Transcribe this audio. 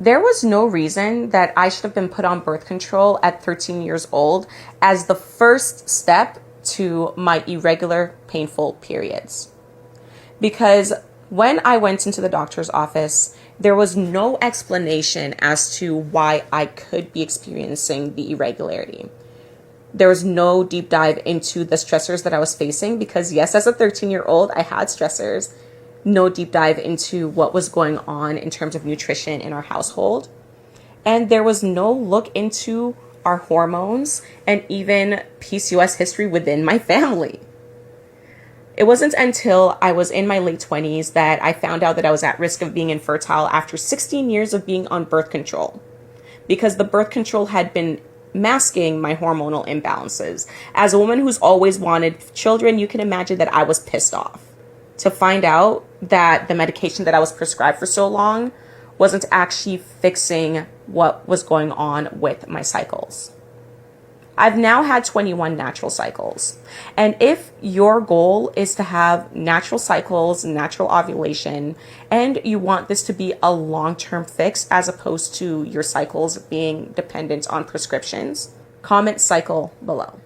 There was no reason that I should have been put on birth control at 13 years old as the first step to my irregular, painful periods. Because when I went into the doctor's office, there was no explanation as to why I could be experiencing the irregularity. There was no deep dive into the stressors that I was facing because, yes, as a 13-year-old, I had stressors. No deep dive into what was going on in terms of nutrition in our household. And there was no look into our hormones and even PCOS history within my family. It wasn't until I was in my late 20s that I found out that I was at risk of being infertile after 16 years of being on birth control, because the birth control had been masking my hormonal imbalances. As a woman who's always wanted children, you can imagine that I was pissed off to find out that the medication that I was prescribed for so long wasn't actually fixing what was going on with my cycles. I've now had 21 natural cycles. And if your goal is to have natural cycles, natural ovulation, and you want this to be a long-term fix as opposed to your cycles being dependent on prescriptions, comment cycle below.